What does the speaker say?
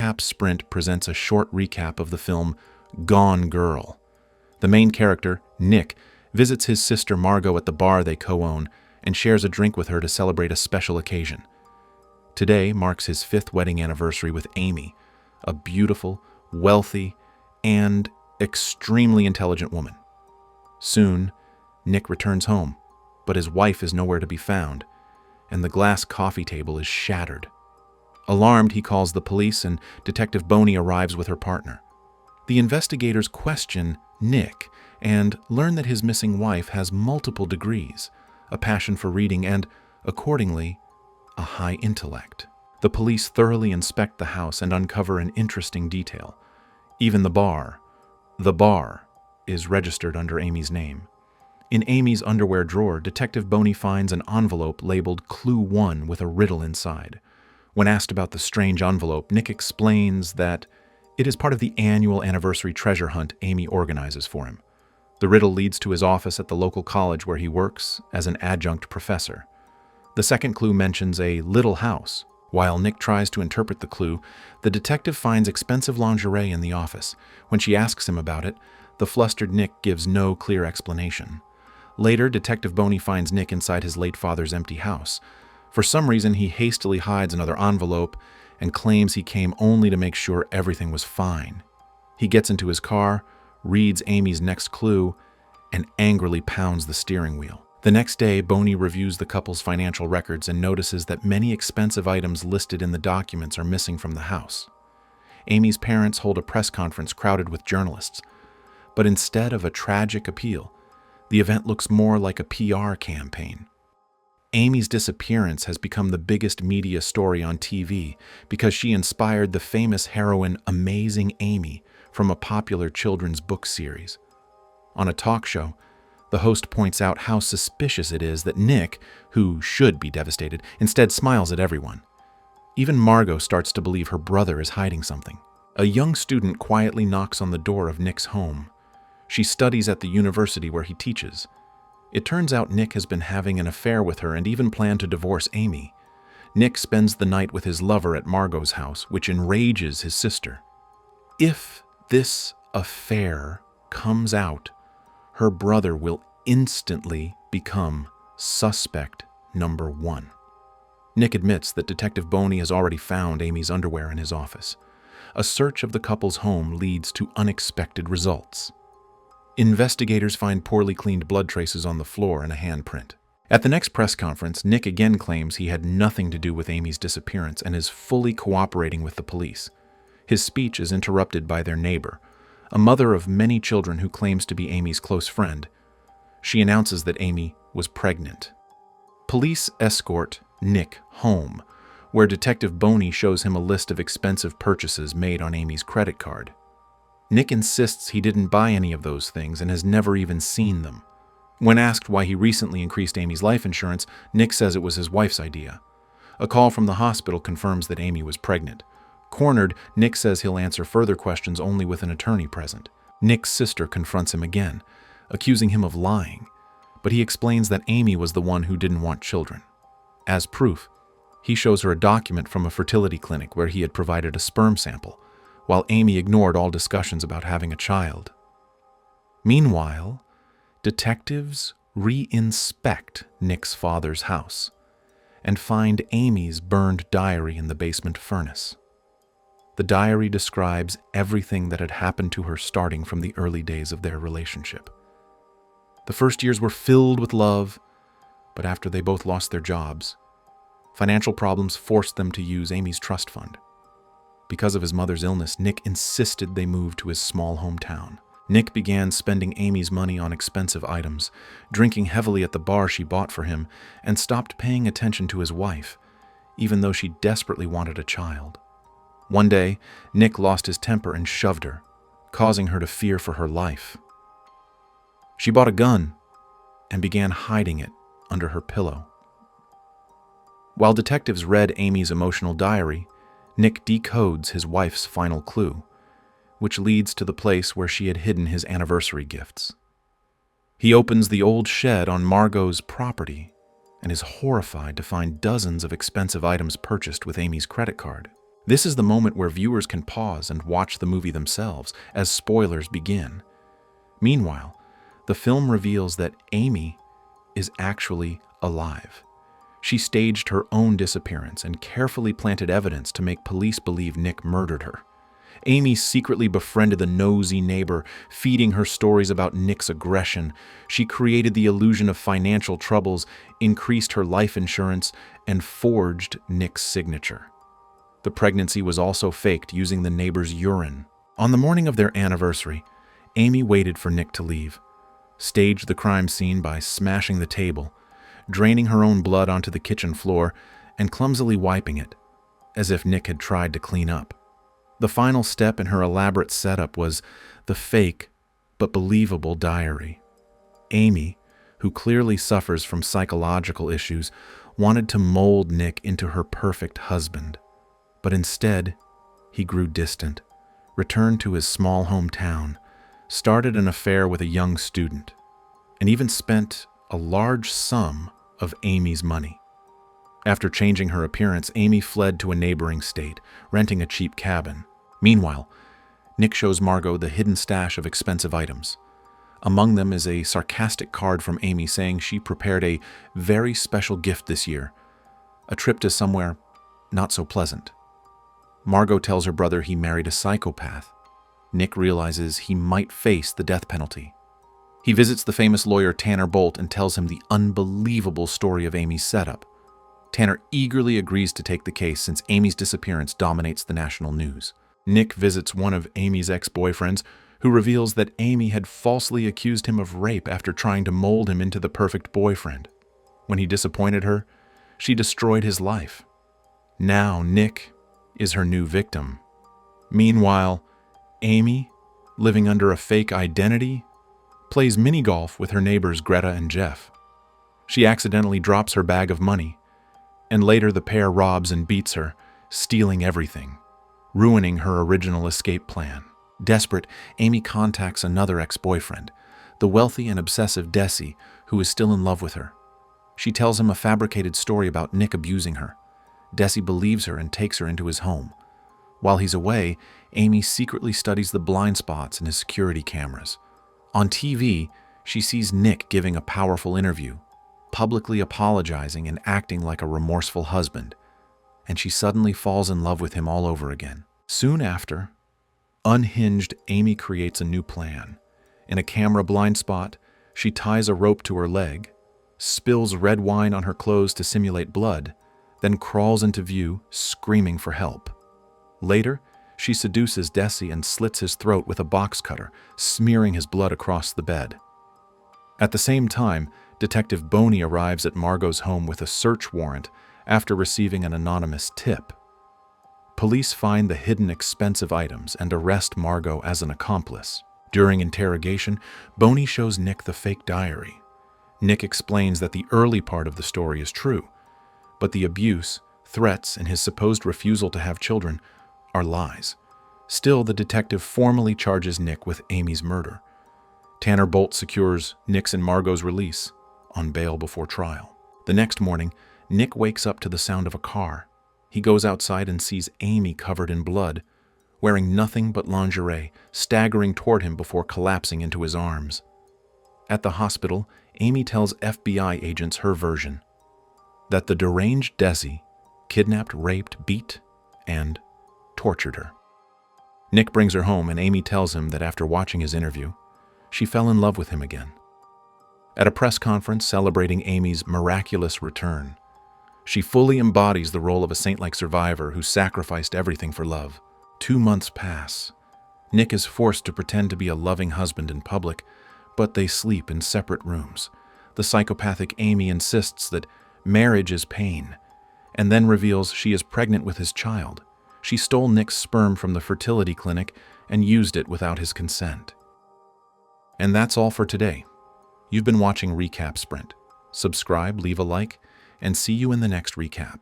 Recap Sprint presents a short recap of the film Gone Girl. The main character, Nick, visits his sister Margot at the bar they co-own and shares a drink with her to celebrate a special occasion. Today marks his 5th wedding anniversary with Amy, a beautiful, wealthy, and extremely intelligent woman. Soon, Nick returns home, but his wife is nowhere to be found, and the glass coffee table is shattered. Alarmed, he calls the police, and Detective Boney arrives with her partner. The investigators question Nick and learn that his missing wife has multiple degrees, a passion for reading, and, accordingly, a high intellect. The police thoroughly inspect the house and uncover an interesting detail. Even the bar, is registered under Amy's name. In Amy's underwear drawer, Detective Boney finds an envelope labeled Clue 1 with a riddle inside. When asked about the strange envelope, Nick explains that it is part of the annual anniversary treasure hunt Amy organizes for him. The riddle leads to his office at the local college where he works as an adjunct professor. The second clue mentions a little house. While Nick tries to interpret the clue, the detective finds expensive lingerie in the office. When she asks him about it, the flustered Nick gives no clear explanation. Later, Detective Boney finds Nick inside his late father's empty house. For some reason, he hastily hides another envelope and claims he came only to make sure everything was fine. He gets into his car, reads Amy's next clue, and angrily pounds the steering wheel. The next day, Boney reviews the couple's financial records and notices that many expensive items listed in the documents are missing from the house. Amy's parents hold a press conference crowded with journalists, but instead of a tragic appeal, the event looks more like a PR campaign. Amy's disappearance has become the biggest media story on TV because she inspired the famous heroine Amazing Amy from a popular children's book series. On a talk show, the host points out how suspicious it is that Nick, who should be devastated, instead smiles at everyone. Even Margot starts to believe her brother is hiding something. A young student quietly knocks on the door of Nick's home. She studies at the university where he teaches. It turns out Nick has been having an affair with her and even planned to divorce Amy. Nick spends the night with his lover at Margot's house, which enrages his sister. If this affair comes out, her brother will instantly become suspect number 1. Nick admits that Detective Boney has already found Amy's underwear in his office. A search of the couple's home leads to unexpected results. Investigators find poorly cleaned blood traces on the floor and a handprint. At the next press conference, Nick again claims he had nothing to do with Amy's disappearance and is fully cooperating with the police. His speech is interrupted by their neighbor, a mother of many children who claims to be Amy's close friend. She announces that Amy was pregnant. Police escort Nick home, where Detective Boney shows him a list of expensive purchases made on Amy's credit card. Nick insists he didn't buy any of those things and has never even seen them. When asked why he recently increased Amy's life insurance, Nick says it was his wife's idea. A call from the hospital confirms that Amy was pregnant. Cornered, Nick says he'll answer further questions only with an attorney present. Nick's sister confronts him again, accusing him of lying, but he explains that Amy was the one who didn't want children. As proof, he shows her a document from a fertility clinic where he had provided a sperm sample, while Amy ignored all discussions about having a child. Meanwhile, detectives re-inspect Nick's father's house and find Amy's burned diary in the basement furnace. The diary describes everything that had happened to her starting from the early days of their relationship. The first years were filled with love, but after they both lost their jobs, financial problems forced them to use Amy's trust fund. Because of his mother's illness, Nick insisted they move to his small hometown. Nick began spending Amy's money on expensive items, drinking heavily at the bar she bought for him, and stopped paying attention to his wife, even though she desperately wanted a child. One day, Nick lost his temper and shoved her, causing her to fear for her life. She bought a gun and began hiding it under her pillow. While detectives read Amy's emotional diary, Nick decodes his wife's final clue, which leads to the place where she had hidden his anniversary gifts. He opens the old shed on Margot's property and is horrified to find dozens of expensive items purchased with Amy's credit card. This is the moment where viewers can pause and watch the movie themselves as spoilers begin. Meanwhile, the film reveals that Amy is actually alive. She staged her own disappearance and carefully planted evidence to make police believe Nick murdered her. Amy secretly befriended the nosy neighbor, feeding her stories about Nick's aggression. She created the illusion of financial troubles, increased her life insurance, and forged Nick's signature. The pregnancy was also faked using the neighbor's urine. On the morning of their anniversary, Amy waited for Nick to leave, staged the crime scene by smashing the table, draining her own blood onto the kitchen floor, and clumsily wiping it, as if Nick had tried to clean up. The final step in her elaborate setup was the fake but believable diary. Amy, who clearly suffers from psychological issues, wanted to mold Nick into her perfect husband. But instead, he grew distant, returned to his small hometown, started an affair with a young student, and even spent a large sum of Amy's money. After changing her appearance, Amy fled to a neighboring state, renting a cheap cabin. Meanwhile, Nick shows Margot the hidden stash of expensive items. Among them is a sarcastic card from Amy saying she prepared a very special gift this year, a trip to somewhere not so pleasant. Margot tells her brother he married a psychopath. Nick realizes he might face the death penalty. He visits the famous lawyer Tanner Bolt and tells him the unbelievable story of Amy's setup. Tanner eagerly agrees to take the case since Amy's disappearance dominates the national news. Nick visits one of Amy's ex-boyfriends, who reveals that Amy had falsely accused him of rape after trying to mold him into the perfect boyfriend. When he disappointed her, she destroyed his life. Now Nick is her new victim. Meanwhile, Amy, living under a fake identity, plays mini-golf with her neighbors Greta and Jeff. She accidentally drops her bag of money, and later the pair robs and beats her, stealing everything, ruining her original escape plan. Desperate, Amy contacts another ex-boyfriend, the wealthy and obsessive Desi, who is still in love with her. She tells him a fabricated story about Nick abusing her. Desi believes her and takes her into his home. While he's away, Amy secretly studies the blind spots in his security cameras. On TV, she sees Nick giving a powerful interview, publicly apologizing and acting like a remorseful husband, and she suddenly falls in love with him all over again. Soon after, unhinged, Amy creates a new plan. In a camera blind spot, she ties a rope to her leg, spills red wine on her clothes to simulate blood, then crawls into view, screaming for help. Later, she seduces Desi and slits his throat with a box cutter, smearing his blood across the bed. At the same time, Detective Boney arrives at Margot's home with a search warrant after receiving an anonymous tip. Police find the hidden expensive items and arrest Margot as an accomplice. During interrogation, Boney shows Nick the fake diary. Nick explains that the early part of the story is true, but the abuse, threats, and his supposed refusal to have children are lies. Still, the detective formally charges Nick with Amy's murder. Tanner Bolt secures Nick's and Margot's release on bail before trial. The next morning, Nick wakes up to the sound of a car. He goes outside and sees Amy covered in blood, wearing nothing but lingerie, staggering toward him before collapsing into his arms. At the hospital, Amy tells FBI agents her version, that the deranged Desi kidnapped, raped, beat, and tortured her. Nick brings her home and Amy tells him that after watching his interview, she fell in love with him again. At a press conference celebrating Amy's miraculous return, she fully embodies the role of a saint-like survivor who sacrificed everything for love. 2 months pass. Nick is forced to pretend to be a loving husband in public, but they sleep in separate rooms. The psychopathic Amy insists that marriage is pain, and then reveals she is pregnant with his child. She stole Nick's sperm from the fertility clinic and used it without his consent. And that's all for today. You've been watching Recap Sprint. Subscribe, leave a like, and see you in the next recap.